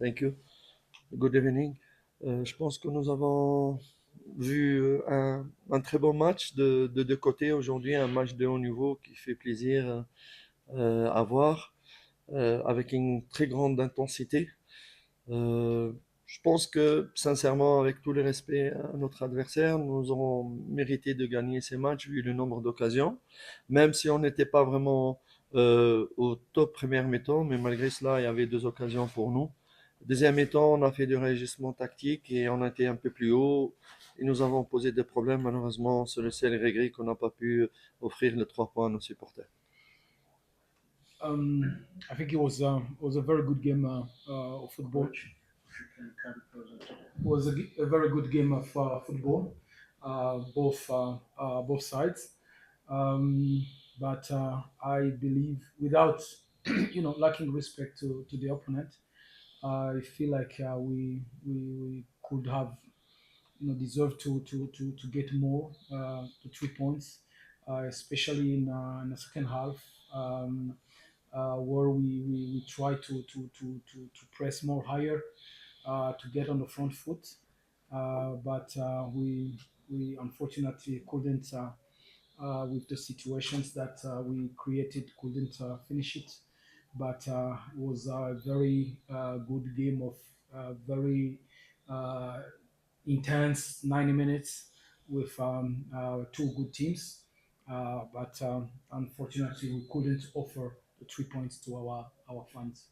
Thank you. Good evening. Je pense que nous avons vu un très bon match de deux côtés aujourd'hui, un match de haut niveau qui fait plaisir à voir, avec une très grande intensité. Euh, je pense que, sincèrement, avec tout le respect à notre adversaire, nous aurons mérité de gagner ces matchs vu le nombre d'occasions, même si on n'était pas vraiment au top première mi-temps, mais malgré cela, il y avait deux occasions pour nous. Deuxième mi-temps, on a fait du réajustement tactique et on a été un peu plus haut et nous avons posé des problèmes. Malheureusement, c'est le seul regret qu'on n'a pas pu offrir les 3 points à nos supporters. I think it was a very good game of football. It was a very good game of football, both sides. Um, but I believe, without lacking respect to the opponent, I feel like we could have deserved to get more, to 3 points, especially in the second half. Where we try to press more higher, to get on the front foot, but we unfortunately couldn't, with the situations that we created, couldn't finish it. But it was a very good game of very uh, intense 90 minutes with two good teams. But unfortunately, we couldn't offer the 3 points to our fans.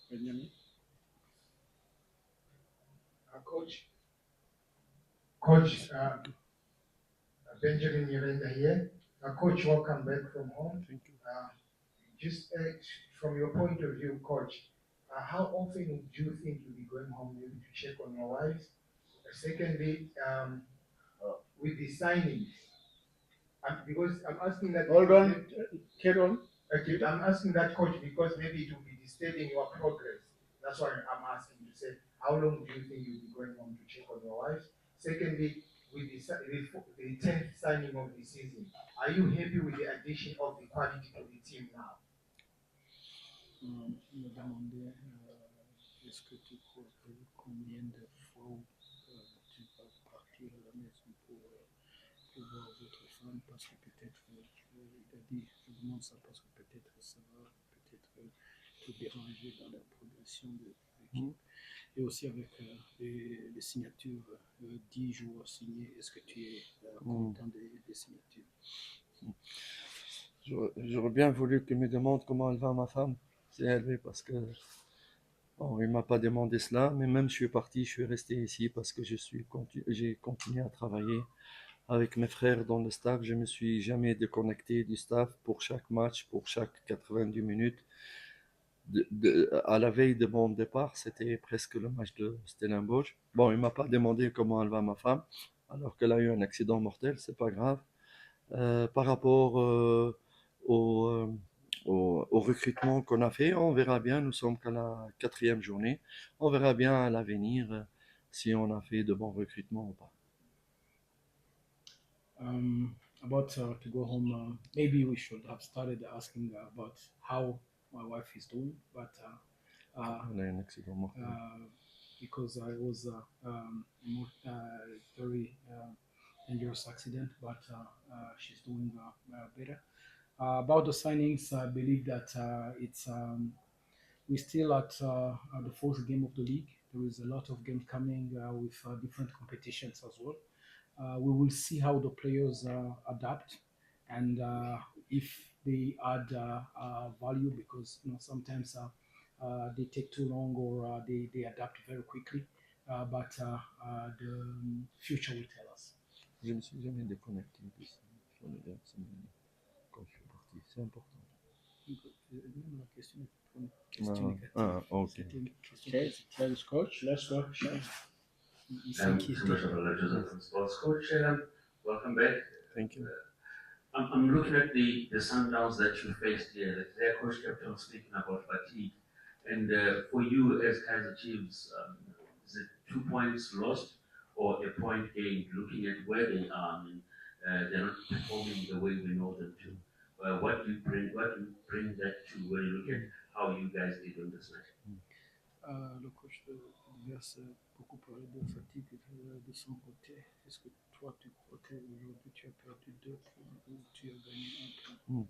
Benjamin? Coach. Coach, Benjamin Miranda here. Coach, welcome back from home. Thank you. Just from your point of view, Coach, how often do you think you'll be going home maybe to check on your wives? Secondly, with the signings, because I'm asking that. Hold on, carry on. Okay, I'm asking that, Coach, because maybe it will be disturbing your progress. That's why I'm asking to say, how long do you think you'll be going home to check on your wives? Secondly, with the 10th signing of the season, are you happy with the addition of the quality to the team now? Je me demandais, est-ce que tu crois que combien de fois tu vas partir à la maison pour voir votre femme, parce que peut-être, il a dit, je demande ça parce que peut-être ça va peut-être te déranger dans la progression de l'équipe. Et aussi avec les signatures, 10 joueurs signés, est-ce que tu es content des signatures? J'aurais bien voulu qu'il me demande comment elle va ma femme. C'est élevé parce que bon, il m'a pas demandé cela, mais même je suis parti, je suis resté ici parce que j'ai continué à travailler avec mes frères dans le staff. Je me suis jamais déconnecté du staff pour chaque match, pour chaque 90 minutes. À la veille de mon départ, c'était presque le match de Stellenbosch. Bon, il m'a pas demandé comment elle va ma femme, alors qu'elle a eu un accident mortel, c'est pas grave. Par rapport au, euh, au recrutement qu'on a fait, on verra bien. Nous sommes qu'à la quatrième journée. On verra bien à l'avenir si on a fait de bons recrutements ou pas. About to go home, maybe we should have started asking about how my wife is doing, but On a eu un accident mortel. because I was very dangerous accident, but she's doing better. About the signings, I believe that it's we're still at the fourth game of the league. There is a lot of games coming with different competitions as well. We will see how the players adapt, and if they add value, because sometimes they take too long, or they adapt very quickly. But the future will tell us. Je me suis jamais déconnecté de ça. Quand je suis parti, c'est important. Même la question est une Ah, question négative. ah, ok. C'était une question Okay, positive. thanks, coach. Let's go. Il s'inquiétait. Joseph from Sports Coach. Welcome back. Thank you. I'm looking at the Sundowns that you faced here. Their coach kept on speaking about fatigue. And for you as Kaizer Chiefs, is it 2 points lost or a point gained? Looking at where they are, they're not performing the way we know them to. What do you bring that to when you look at how you guys did on this night? Le coach adverse beaucoup parlé de fatigue de son côté. Est-ce que toi, tu crois qu'aujourd'hui tu as perdu 2 points ou tu as gagné 1 point?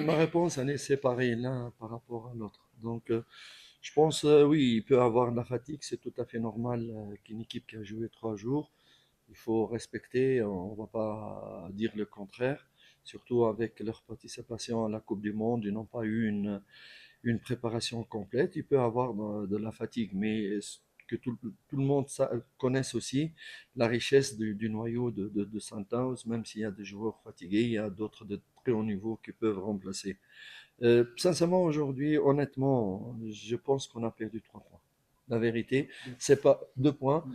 Ma réponse, elle est séparée l'un par rapport à l'autre. Donc, je pense, oui, il peut avoir de la fatigue, c'est tout à fait normal qu'une équipe qui a joué 3 jours, il faut respecter, on ne va pas dire le contraire, surtout avec leur participation à la Coupe du Monde, ils n'ont pas eu une préparation complète, il peut avoir de la fatigue, mais que tout le monde connaisse aussi la richesse du noyau de Sundowns, même s'il y a des joueurs fatigués, il y a d'autres de très haut niveau qui peuvent remplacer. Sincèrement, aujourd'hui, honnêtement, je pense qu'on a perdu 3 points. La vérité, c'est pas 2 points,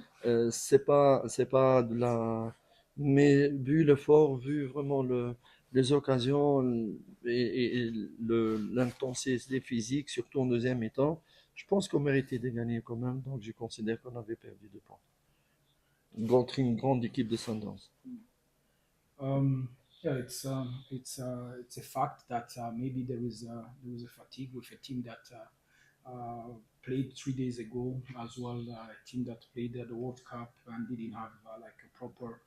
c'est pas de la. Mais vu l'effort, vu vraiment les occasions et l'intensité physique, surtout en deuxième mi-temps, je pense qu'on méritait de gagner quand même. Donc, je considère qu'on avait perdu 2 points contre une grande équipe de Sundowns. Yeah, it's a fact that maybe there is a fatigue with a team that played 3 days ago as well. A team that played at the World Cup and didn't have like a proper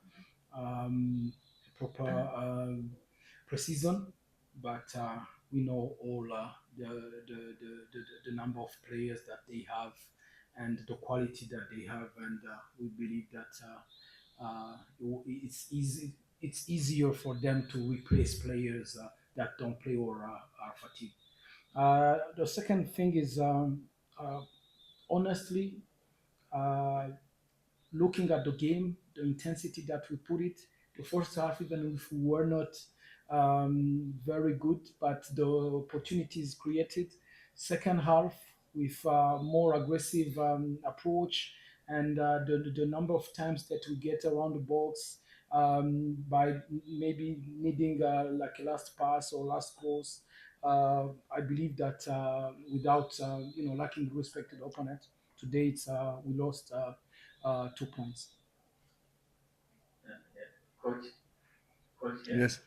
preseason. But we know all the number of players that they have and the quality that they have, and we believe that it's easy. It's easier for them to replace players that don't play or are fatigued. The second thing is honestly, uh, looking at the game, the intensity that we put it, the first half, even if we were not very good, but the opportunities created. Second half, with more aggressive approach and the number of times that we get around the box by maybe needing like a last pass or last cross. I believe that without lacking respect to the opponent, today we lost 2 points. Coach, yeah. Yes.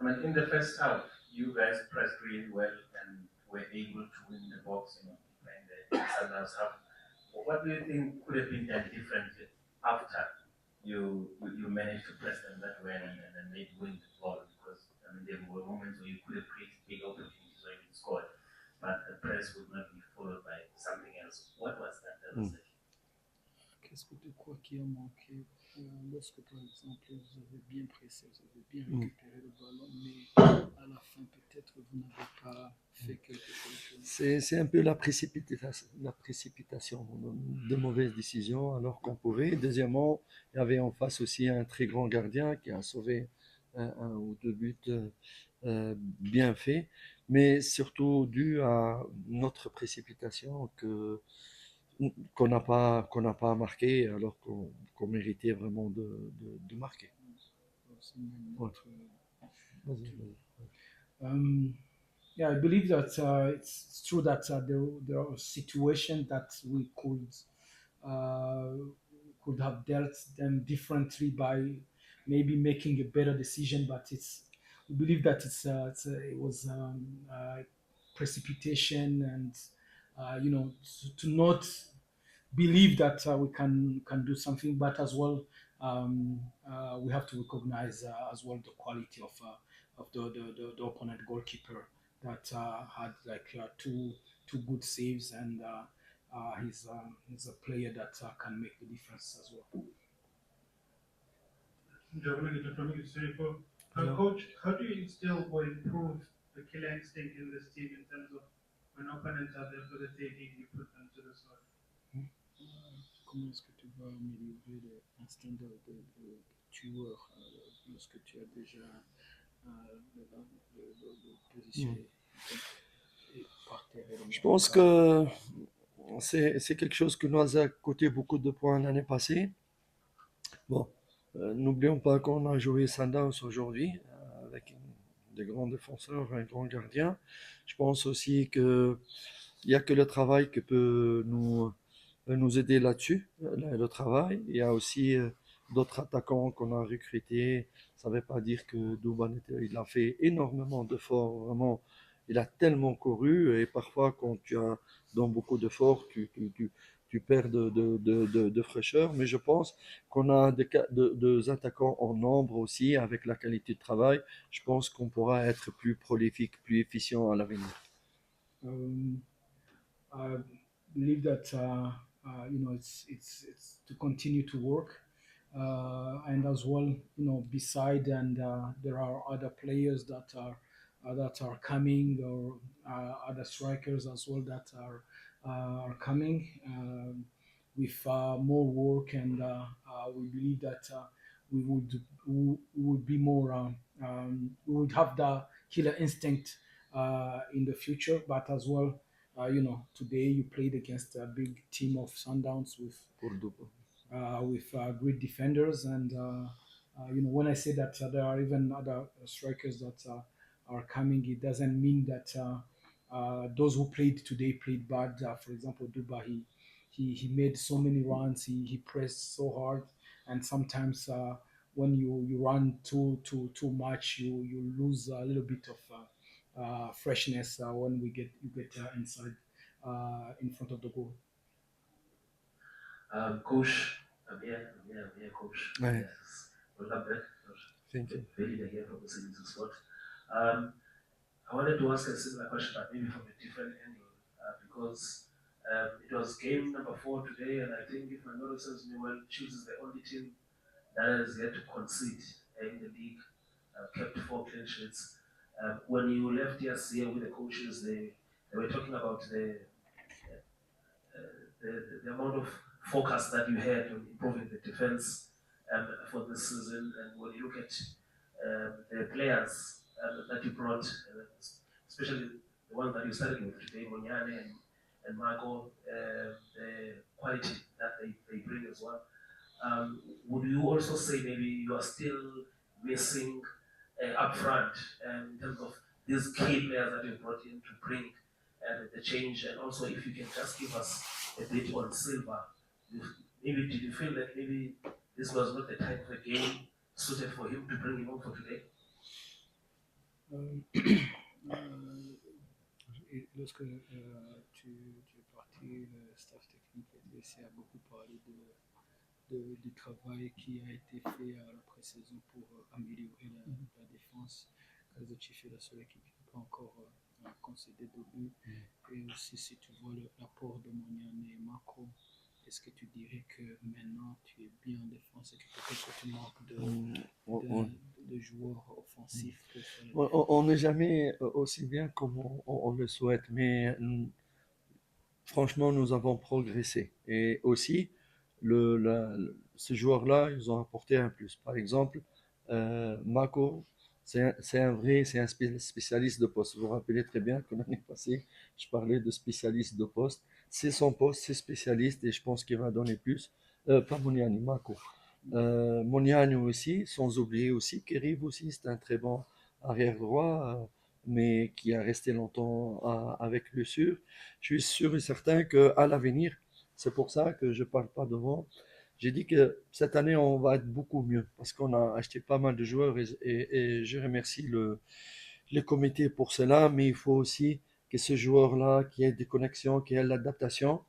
I mean, in the first half, you guys pressed really well and were able to win the box, playing the Sundowns half. What do you think could have been done differently after you managed to press them that well and then maybe win the ball? Because I mean, there were moments where you could have created big opportunities where you scored, but the press would not be followed by something else. What was that? Qu'est-ce que tu crois qui a manqué lorsque, par exemple, vous avez bien pressé, vous avez bien récupéré le ballon, mais à la fin, peut-être, vous n'avez pas fait quelque chose? C'est un peu la précipitation de mauvaises décisions alors qu'on pouvait. Deuxièmement, il y avait en face aussi un très grand gardien qui a sauvé un ou 2 buts bien faits, mais surtout dû à notre précipitation qu'on n'a pas marqué alors qu'on méritait vraiment de marquer. Ouais. Yeah, I believe that it's true that there are situations that we could have dealt them differently by maybe making a better decision, but we believe that it was precipitation and to not believe that we can do something, but as well we have to recognize as well the quality of the opponent goalkeeper that had like two good saves, and he's a player that can make the difference as well. Coach, how do you instill or improve the killer instinct in this team in terms of when opponents are there for the taking, you put them to the side? Comment est-ce que tu vas améliorer l'instinct de tueur lorsque tu as déjà le positionné par terre? Je pense que c'est quelque chose qui nous a coûté beaucoup de points l'année passée. Bon, n'oublions pas qu'on a joué Sundowns aujourd'hui avec des grands défenseurs, un grand gardien. Je pense aussi qu'il n'y a que le travail qui peut nous aider là-dessus, le travail. Il y a aussi d'autres attaquants qu'on a recrutés. Ça ne veut pas dire que Douban il a fait énormément d'efforts, vraiment. il a tellement couru et parfois quand tu as dans beaucoup d'efforts, tu perds de fraîcheur. Mais je pense qu'on a des attaquants en nombre aussi avec la qualité de travail. Je pense qu'on pourra être plus prolifique, plus efficient à l'avenir. Um, I believe that it's to continue to work, and as well, beside and there are other players that are coming, or other strikers as well that are coming, with more work, and we believe that we would be more we would have the killer instinct in the future, but as well, today you played against a big team of Sundowns with great defenders, and when I say that there are even other strikers that are coming, it doesn't mean that those who played today played bad. For example, Duba, he made so many runs, he pressed so hard, and sometimes when you run too much, you lose a little bit of freshness when you get inside in front of the goal. Coach, I'm here, Coach. Ouais. Yes. Welcome back, Coach. Thank you. Very good here from the Cities Sport. Um, I wanted to ask a similar question, but maybe from a different angle, because it was game number 4 today, and I think if my memory serves me well, Chiefs is the only team that has yet to concede in the league, kept 4 clean sheets. When you left yesterday with the coaches, they were talking about the amount of focus that you had on improving the defense for this season, and when you look at the players that you brought, especially the ones that you started with today, Monyane and Marco, the quality that they bring as well. Would you also say maybe you are still missing up front in terms of these key players that you brought in to bring the change? And also, if you can just give us a bit on Silva, maybe did you feel that maybe this was not the type of a game suited for him to bring him on for today? Lorsque tu es parti, le staff technique était ici, a beaucoup parlé du travail qui a été fait à la pré-saison pour améliorer la défense. Kaizer Chief est la seule équipe qui n'a pas encore concédé de but. Et aussi, si tu vois l'apport de Moniane et Marco, est-ce que tu dirais que maintenant tu es bien en défense et que peut-être que tu manques de joueurs offensifs pour faire la défense? On n'est jamais aussi bien comme on le souhaite, mais franchement, nous avons progressé. Et aussi, ces joueurs-là, ils ont apporté un plus. Par exemple, Mako, c'est un spécialiste de poste. Vous vous rappelez très bien que l'année passée, je parlais de spécialiste de poste. C'est son poste, c'est spécialiste et je pense qu'il va donner plus. Pas Moniani, Mako. Moniani aussi, sans oublier aussi qu'Erive aussi, c'est un très bon arrière droit, mais qui a resté longtemps avec blessure. Je suis sûr et certain qu'à l'avenir, c'est pour ça que je ne parle pas devant. J'ai dit que cette année, on va être beaucoup mieux parce qu'on a acheté pas mal de joueurs et je remercie le comité pour cela, mais il faut aussi que ce joueur-là, qui ait des connexions, qui ait l'adaptation.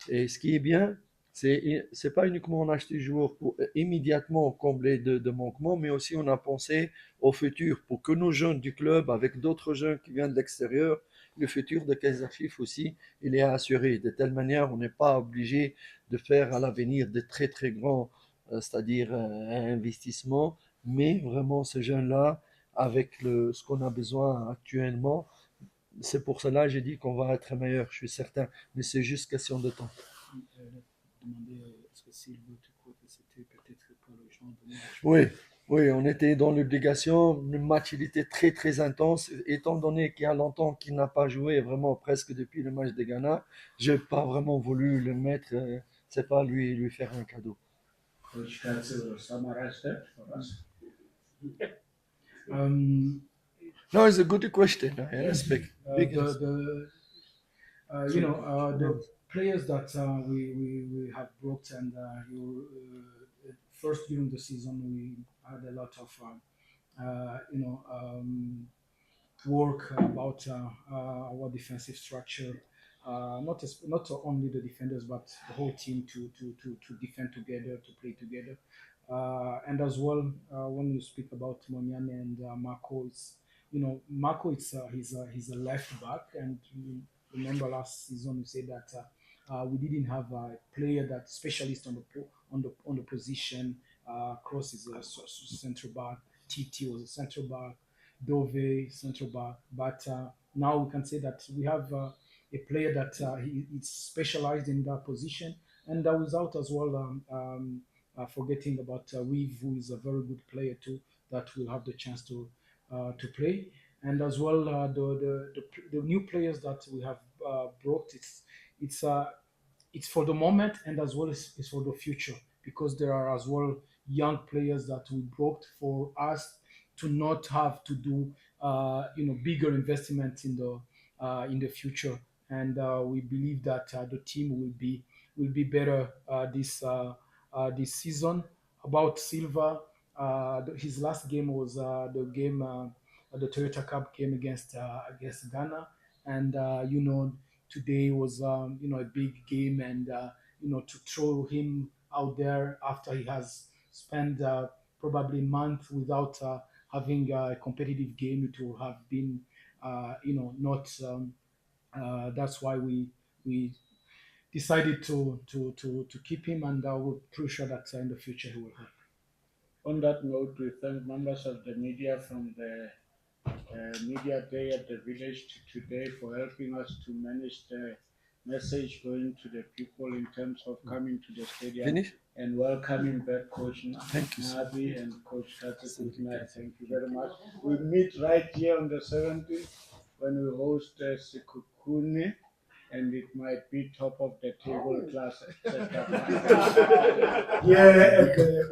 Et ce qui est bien, c'est pas uniquement on achète des joueurs pour immédiatement combler de manquements, mais aussi on a pensé au futur pour que nos jeunes du club, avec d'autres jeunes qui viennent de l'extérieur, le futur de Kaizer Chief aussi, il est assuré. De telle manière, on n'est pas obligé de faire à l'avenir de très très grands, c'est-à-dire investissements, mais vraiment ces jeunes-là, avec ce qu'on a besoin actuellement, c'est pour cela que j'ai dit qu'on va être meilleur, je suis certain, mais c'est juste question de temps. Demander est-ce que Silva, tu crois que c'était peut-être pas le genre de match? Oui, oui, on était dans l'obligation. Le match, il était très, très intense. Étant donné qu'il y a longtemps qu'il n'a pas joué, vraiment presque depuis le match de Ghana, je n'ai pas vraiment voulu le mettre. C'est pas lui faire un cadeau. Which can summarize that for us? No, it's a good question. I respect. Big The players that we have brought, and first during the season we had a lot of work about our defensive structure. Not only the defenders, but the whole team to defend together, to play together. And as well, when you speak about Moniane and Marco, Marco, he's a left back, and you remember last season we said that we didn't have a player that specialist on the position. Cross is a central back. TT was a central back. Dove central back. But now we can say that we have a player that is specialized in that position, and without as well forgetting about Weave, who is a very good player too, that will have the chance to play, and as well the new players that we have brought. It's it's for the moment, and as well as it's for the future, because there are as well young players that we brought for us to not have to do bigger investment in the future, and we believe that the team will be better this season. About Silva, his last game was the Toyota Cup game against Ghana, and today was a big game, and to throw him out there after he has spent probably a month without having a competitive game, it will have been not. That's why we decided to keep him, and we're pretty sure that in the future he will help. On that note, we thank members of the media from the media day at the village today for helping us to manage the message going to the people in terms of coming to the stadium Finish? and welcoming back Coach Thank you, sir. Nabi and Coach Kaizer. Thank you very much. We meet right here on the 17th when we host Sikukuni, and it might be top of the table class. Yeah,